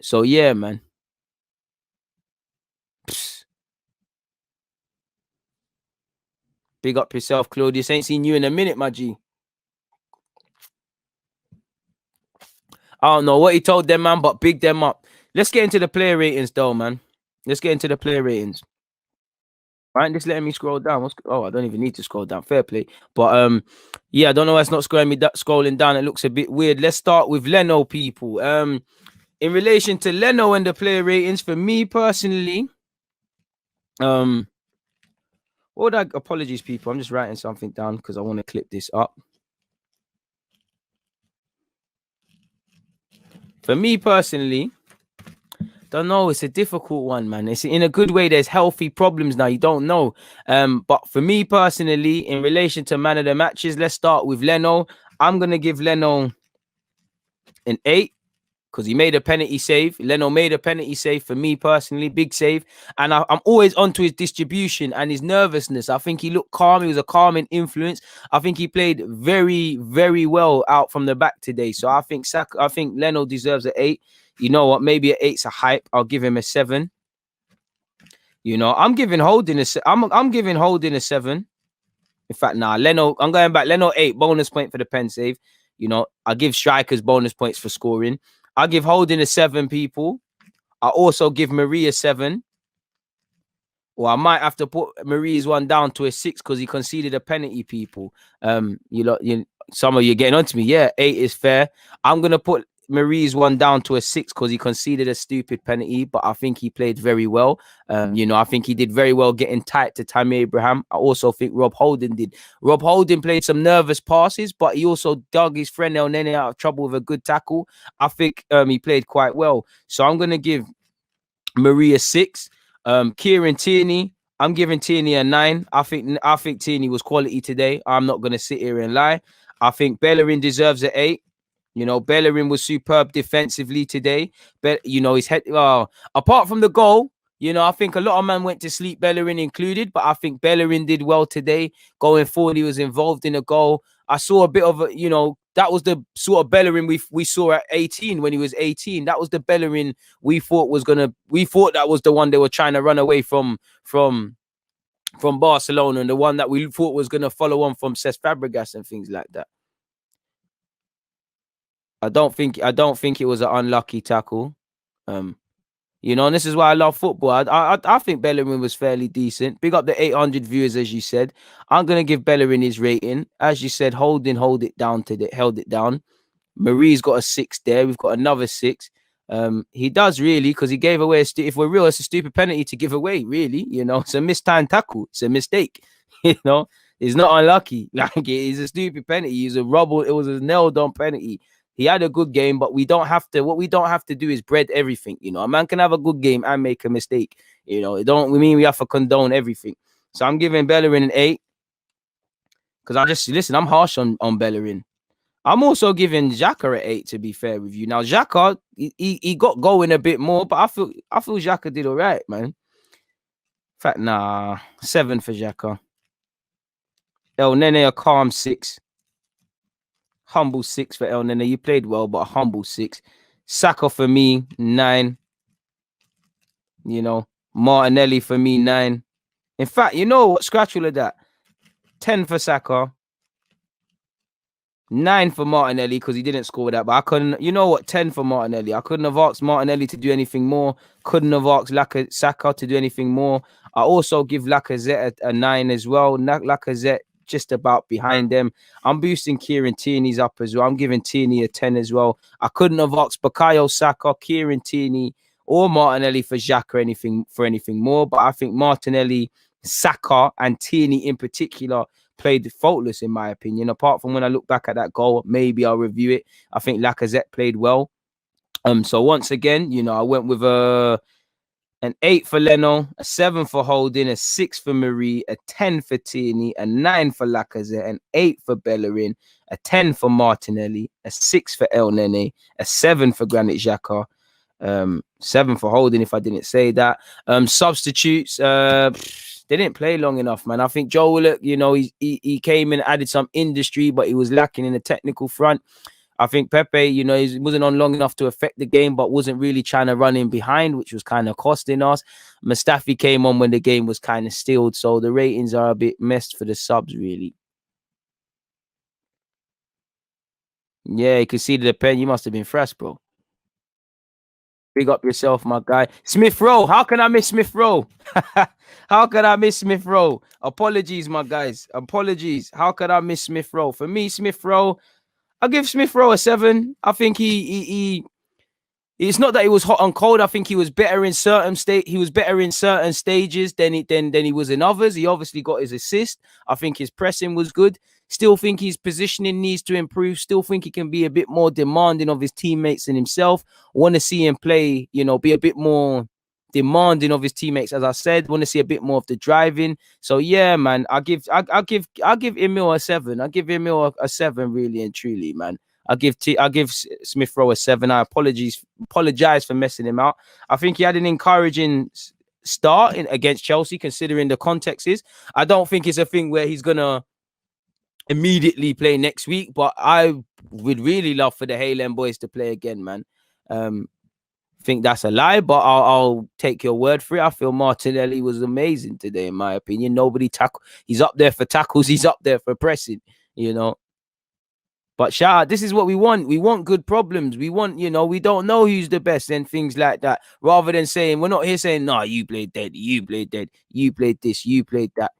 So yeah, man. Psst. Big up yourself, Claudius. Ain't seen you in a minute, my G. I don't know what he told them, man, but big them up. Let's get into the player ratings, though, man. Let's get into the player ratings. Right, just letting me scroll down. I don't even need to scroll down. Fair play. But yeah, I don't know why it's not scrolling down. It looks a bit weird. Let's start with Leno, people. In relation to Leno and the player ratings, for me personally, apologies, people. I'm just writing something down because I want to clip this up. For me personally, don't know. It's a difficult one, man. It's in a good way. There's healthy problems now. You don't know. But for me personally, in relation to man of the matches, let's start with Leno. I'm gonna give Leno an 8 because he made a penalty save. Leno made a penalty save for me personally, big save. And I'm always onto his distribution and his nervousness. I think he looked calm. He was a calming influence. I think he played very, very well out from the back today. So I think Leno deserves an 8. You know what? Maybe an 8's a hype. I'll give him a 7. You know, I'm giving Holding a 7. In fact, Leno, I'm going back. Leno 8, bonus point for the pen save. You know, I give strikers bonus points for scoring. I give Holding a 7, people. I also give Marie a 7. Or I might have to put Marie's one down to a 6 because he conceded a penalty, people. Some of you getting onto me. Yeah, 8 is fair. I'm gonna put Marie's one down to a 6 because he conceded a stupid penalty, but I think he played very well. I think he did very well getting tight to Tammy Abraham. I also think Rob Holding did. Rob Holding played some nervous passes, but he also dug his friend El Nene out of trouble with a good tackle. I think he played quite well. So I'm gonna give Marie a 6. Kieran Tierney, I'm giving Tierney a 9. I think Tierney was quality today. I'm not gonna sit here and lie. I think Bellerin deserves an 8. You know, Bellerin was superb defensively today. But his head. Apart from the goal, I think a lot of men went to sleep, Bellerin included. But I think Bellerin did well today. Going forward, he was involved in a goal. I saw a bit of that was the sort of Bellerin we saw at 18 when he was 18. That was the Bellerin we thought that was the one they were trying to run away from Barcelona, and the one that we thought was gonna follow on from Cesc Fabregas and things like that. I don't think it was an unlucky tackle. And this is why I love football. I think Bellerin was fairly decent. Big up the 800 viewers, as you said. I'm gonna give Bellerin his rating. As you said, held it down. Marie's got a 6 there. We've got another 6. He does really, because he gave away if we're real, it's a stupid penalty to give away, really. It's a mistimed tackle. It's a mistake. It's not unlucky. Like, it is a stupid penalty. It was a nailed-on penalty. He had a good game, but what we don't have to do is bread everything. A man can have a good game and make a mistake. We we have to condone everything. So I'm giving Bellerin an 8. Because I'm harsh on Bellerin. I'm also giving Xhaka an 8, to be fair with you. Now, Xhaka, he got going a bit more, but I feel Xhaka did all right, man. In fact, 7 for Xhaka. El Nene, a calm 6. Humble 6 for El Nene. You played well, but a humble 6. Saka for me, 9. Martinelli for me, 9. In fact, you know what? Scratch all of that. 10 for Saka. 9 for Martinelli because he didn't score that. But I couldn't, 10 for Martinelli. I couldn't have asked Martinelli to do anything more. Couldn't have asked Saka to do anything more. I also give Lacazette a 9 as well. Lacazette just about behind them. I'm boosting Kieran Tierney's up as well. I'm giving Tierney a 10 as well. I couldn't have asked Bukayo Saka, Kieran Tierney, or Martinelli for Xhaka anything more. But I think Martinelli, Saka, and Tierney in particular played faultless, in my opinion. Apart from when I look back at that goal, maybe I'll review it. I think Lacazette played well. So once again, I went with an 8 for Leno, a 7 for Holding, a 6 for Marie, a 10 for Tierney, a 9 for Lacazette, an 8 for Bellerin, a 10 for Martinelli, a 6 for El Nene, a 7 for Granit Xhaka, 7 for Holding, if I didn't say that. Substitutes, they didn't play long enough, man. I think Joe Willock, he came in, added some industry, but he was lacking in the technical front. I think Pepe, you know, he wasn't on long enough to affect the game, but wasn't really trying to run in behind, which was kind of costing us. Mustafi came on when the game was kind of stilled, so the ratings are a bit messed for the subs, really. Yeah, you could see the pen. You must have been fresh, bro. Big up yourself, my guy. Smith-Rowe. How can I miss Smith-Rowe? How can I miss Smith-Rowe? Apologies, my guys. Apologies. How can I miss Smith-Rowe? For me, Smith-Rowe, I'll give Smith-Rowe a 7. I think he it's not that he was hot and cold. I think he was better in certain stages than he was in others. He obviously got his assist. I think his pressing was good. Still think his positioning needs to improve. Still think he can be a bit more demanding of his teammates and himself. Want to see him play, you know, be a bit more demanding of his teammates. As I said, want to see a bit more of the driving. So yeah, man, I'll give Emil a 7. I'll give Emil a 7, really and truly, man. I'll give Smith-Rowe a 7. I apologize for messing him out. I think he had an encouraging start against Chelsea, considering the context is. I don't think it's a thing where he's gonna immediately play next week, but I would really love for the Haaland boys to play again, man. Think that's a lie, but I'll take your word for it. I feel Martinelli was amazing today, in my opinion. Nobody tackle. He's up there for tackles. He's up there for pressing, you know. But shout out, this is what we want. We want good problems. We want, you know, we don't know who's the best and things like that. Rather than saying, we're not here saying, no, you played dead, you played dead, you played this, you played that.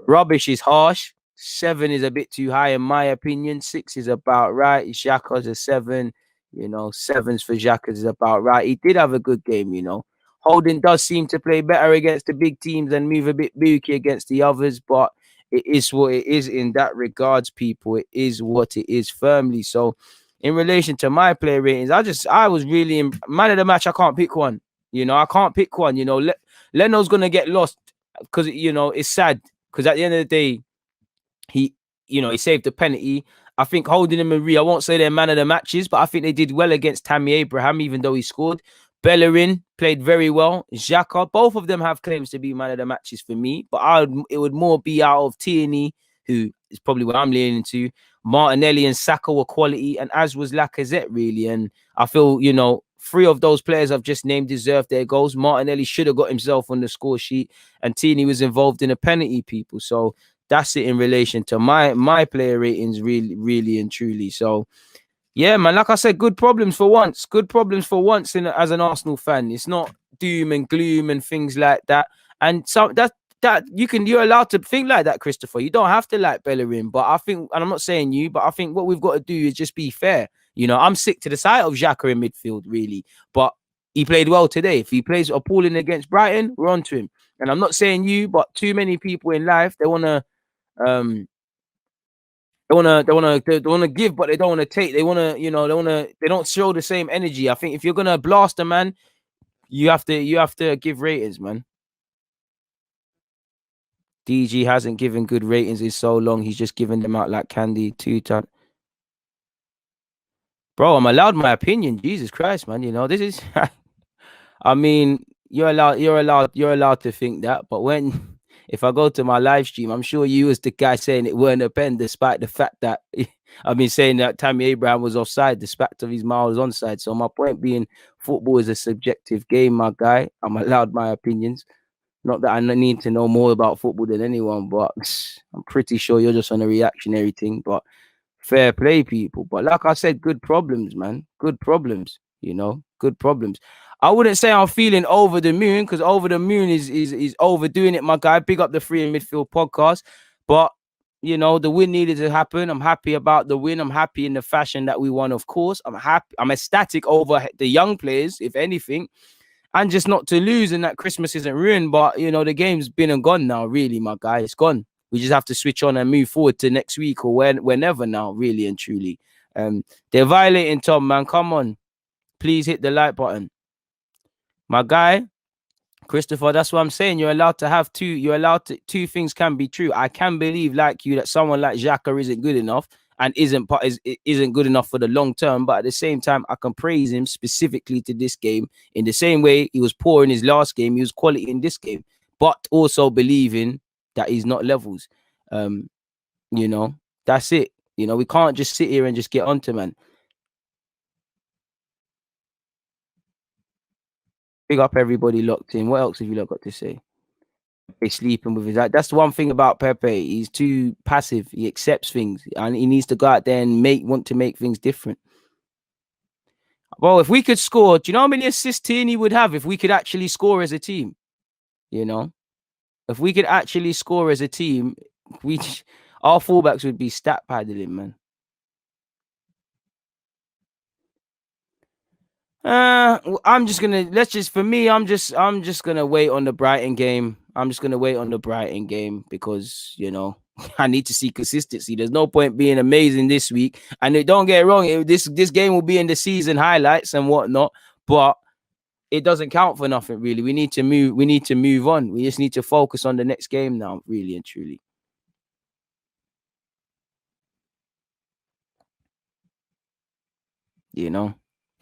Rubbish is harsh. 7 is a bit too high, in my opinion. 6 is about right. Xhaka's a 7. You know, 7s for Xhaka is about right. He did have a good game, you know. Holding does seem to play better against the big teams and move a bit booky against the others, but it is what it is in that regards, people. It is what it is firmly. So, in relation to my player ratings, I was really man of the match. I can't pick one. You know, I can't pick one. You know, Leno's gonna get lost because, you know, it's sad because at the end of the day, he saved the penalty. I think Holding and Marie, I won't say they're man of the matches, but I think they did well against Tammy Abraham, even though he scored. Bellerin played very well. Xhaka, both of them have claims to be man of the matches for me, but it would more be out of Tierney, who is probably what I'm leaning to. Martinelli and Saka were quality, and as was Lacazette, really. And I feel, you know, 3 of those players I've just named deserve their goals. Martinelli should have got himself on the score sheet, and Tierney was involved in a penalty, people. So that's it in relation to my player ratings, really and truly. So yeah, man, like I said, good problems for once. Good problems for once as an Arsenal fan. It's not doom and gloom and things like that. And so you're allowed to think like that, Christopher. You don't have to like Bellerin, but I think, and I'm not saying you, but I think what we've got to do is just be fair. You know, I'm sick to the sight of Xhaka in midfield, really, but he played well today. If he plays appalling against Brighton, we're on to him. And I'm not saying you, but too many people in life, they want to they wanna give, but they don't want to take. They want to, you know, they don't show the same energy. I think if you're gonna blast a man, you have to give ratings, man. DG hasn't given good ratings in so long. He's just giving them out like candy 2 times. Bro, I'm allowed my opinion. Jesus Christ, man. You know, this is I mean, you're allowed to think that, but if I go to my live stream, I'm sure you was the guy saying it weren't a pen, despite the fact that I've been saying that Tammy Abraham was offside, despite of his miles onside. So my point being, football is a subjective game, my guy. I'm allowed my opinions. Not that I need to know more about football than anyone, but I'm pretty sure you're just on a reactionary thing. But fair play, people. But like I said, good problems, man. Good problems, you know, good problems. I wouldn't say I'm feeling over the moon, because over the moon is overdoing it, my guy. Big up the Free in Midfield podcast. But, you know, the win needed to happen. I'm happy about the win. I'm happy in the fashion that we won, of course. I'm happy. I'm ecstatic over the young players, if anything. And just not to lose, and that Christmas isn't ruined. But, you know, the game's been and gone now, really, my guy. It's gone. We just have to switch on and move forward to next week or whenever now, really and truly. They're violating Tom, man. Come on. Please hit the like button. My guy, Christopher, that's what I'm saying. You're allowed to have two. You're allowed to. Two things can be true. I can believe, like you, that someone like Xhaka isn't good enough and isn't good enough for the long term. But at the same time, I can praise him specifically to this game. In the same way he was poor in his last game, he was quality in this game. But also believing that he's not levels. You know, that's it. You know, we can't just sit here and just get onto man. Big up everybody locked in. What else have you lot got to say? He's sleeping with his. That's the one thing about Pepe. He's too passive. He accepts things, and he needs to go out there and want to make things different. Well, if we could score, do you know how many assists Tierney would have if we could actually score as a team? You know, if we could actually score as a team, our fullbacks would be stat paddling, man. I'm just gonna I'm just gonna wait on the Brighton game. I'm just gonna wait on the Brighton game because I need to see consistency. There's no point being amazing this week. And don't get it wrong, this game will be in the season highlights and whatnot, but it doesn't count for nothing really. We need to move. We need to move on. We just need to focus on the next game now, really and truly.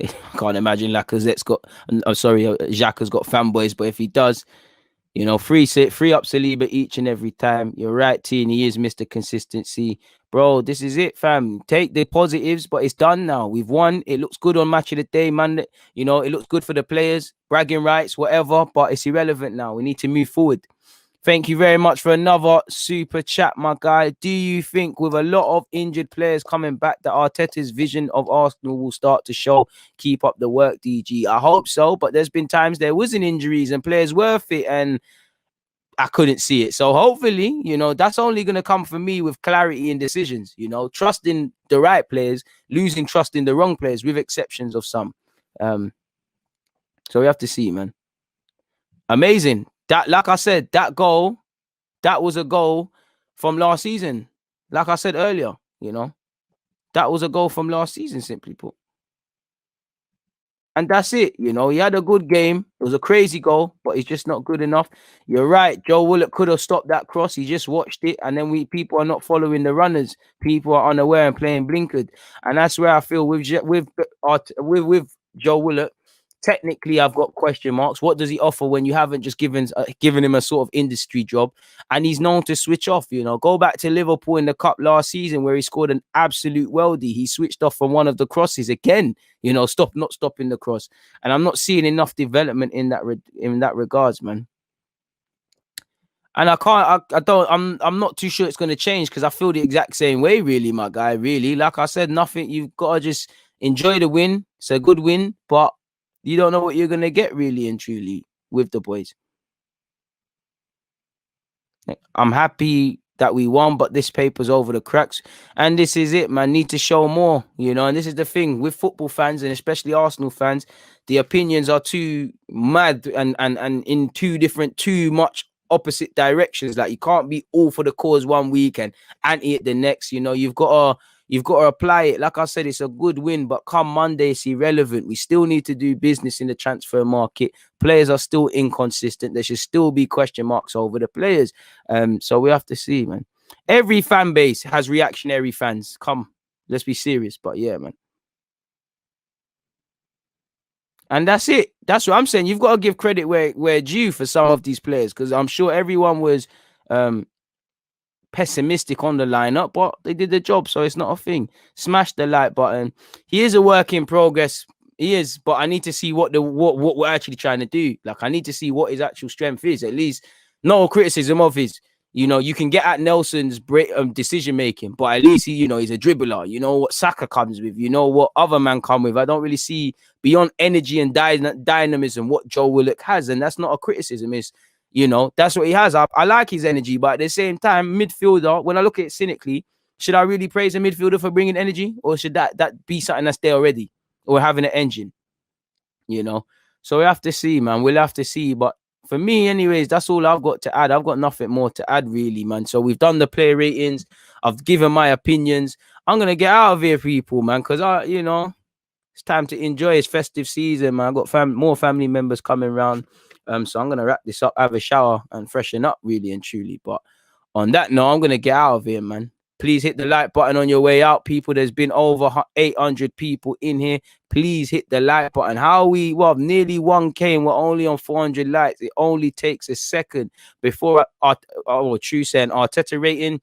I can't imagine Lacazette's got. I'm sorry, Xhaka's got fanboys, but if he does, free up Saliba each and every time. You're right, Tierney is Mr. Consistency. Bro, this is it, fam. Take the positives, but it's done now. We've won. It looks good on Match of the Day, man. It looks good for the players, bragging rights, whatever, but it's irrelevant now. We need to move forward. Thank you very much for another super chat, my guy. Do you think with a lot of injured players coming back that Arteta's vision of Arsenal will start to show? Keep up the work, DG. I hope so, but there's been times there wasn't injuries and players were fit and I couldn't see it. So hopefully, that's only going to come for me with clarity in decisions, trusting the right players, losing trust in the wrong players with exceptions of some. So we have to see, man. Amazing. That, like I said, that was a goal from last season. Like I said earlier, that was a goal from last season, simply put. And that's it. He had a good game. It was a crazy goal, but he's just not good enough. You're right. Joe Willock could have stopped that cross. He just watched it. And then people are not following the runners. People are unaware and playing blinkered. And that's where I feel with Joe Willock. Technically, I've got question marks. What does he offer when you haven't just given him a sort of industry job? And he's known to switch off. Go back to Liverpool in the cup last season where he scored an absolute worldie. He switched off from one of the crosses again. Not stopping the cross. And I'm not seeing enough development in that regards, man. And I'm not too sure it's going to change because I feel the exact same way, really, my guy. Really, like I said, nothing. You've got to just enjoy the win. It's a good win, but you don't know what you're going to get really and truly with the boys. I'm happy that we won, but this paper's over the cracks. And this is it, man. Need to show more, and this is the thing with football fans and especially Arsenal fans. The opinions are too mad and in too much opposite directions. Like you can't be all for the cause one week and anti it the next. You've got to apply it. Like I said, it's a good win, but come Monday, it's irrelevant. We still need to do business in the transfer market. Players are still inconsistent. There should still be question marks over the players. So we have to see, man. Every fan base has reactionary fans. Come, let's be serious. But yeah, man. And that's it. That's what I'm saying. You've got to give credit where due for some of these players because I'm sure everyone was pessimistic on the lineup, but they did the job, so it's not a thing. Smash the like button. He is a work in progress. He is, but I need to see what we're actually trying to do. Like I need to see what his actual strength is. At least no criticism of his. You can get at Nelson's decision making, but at least he's a dribbler. You know what Saka comes with. You know what other man come with. I don't really see beyond energy and dynamism what Joe Willock has, and that's not a criticism. It's that's what he has. I like his energy, but at the same time, midfielder, when I look at it cynically, should I really praise a midfielder for bringing energy? Or should that be something that's there already? Or having an engine? So we have to see, man. We'll have to see. But for me, anyways, that's all I've got to add. I've got nothing more to add, really, man. So we've done the player ratings. I've given my opinions. I'm going to get out of here, people, man, because it's time to enjoy his festive season, man. I've got more family members coming around. So I'm going to wrap this up, have a shower and freshen up really and truly. But on that note, I'm going to get out of here, man. Please hit the like button on your way out, people. There's been over 800 people in here. Please hit the like button. Nearly 1K and we're only on 400 likes. It only takes a second before true saying Arteta rating.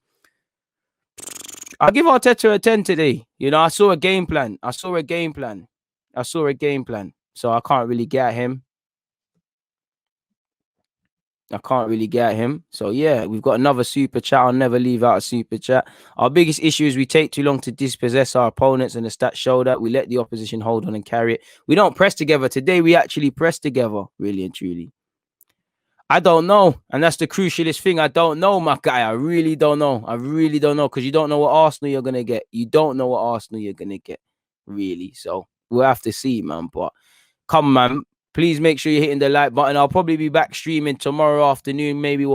I'll give Arteta a 10 today. I saw a game plan. So I can't really get at him. I can't really get him. So yeah, we've got another super chat. I'll never leave out a super chat. Our biggest issue is we take too long to dispossess our opponents, and the stats show that we let the opposition hold on and carry it. We don't press together. Today we actually press together, really and truly. I don't know. And that's the crucialist thing. I don't know, my guy. I really don't know. I really don't know, because you don't know what Arsenal you're gonna get. You don't know what Arsenal you're gonna get, really. So we'll have to see, man. But come, man. Please make sure you're hitting the like button. I'll probably be back streaming tomorrow afternoon, maybe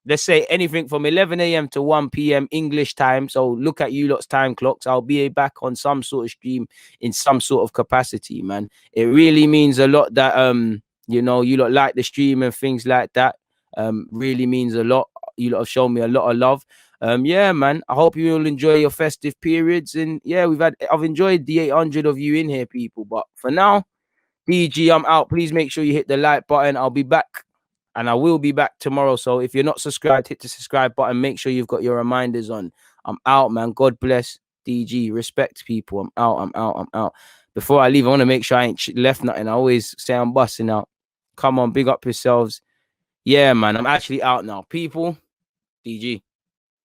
let's say anything from 11 a.m. to 1 p.m. English time. So look at you lot's time clocks. I'll be back on some sort of stream in some sort of capacity, man. It really means a lot that you lot like the stream and things like that. Really means a lot. You lot have shown me a lot of love. Yeah, man. I hope you all enjoy your festive periods. And yeah, I've enjoyed the 800 of you in here, people. But for now, DG, I'm out. Please make sure you hit the like button. I'll be back, and I will be back tomorrow. So if you're not subscribed, hit the subscribe button. Make sure you've got your reminders on. I'm out, man. God bless. DG. Respect, people. I'm out. Before I leave, I want to make sure I ain't left nothing. I always say I'm busting out. Come on, big up yourselves. Yeah, man. I'm actually out now. People, DG.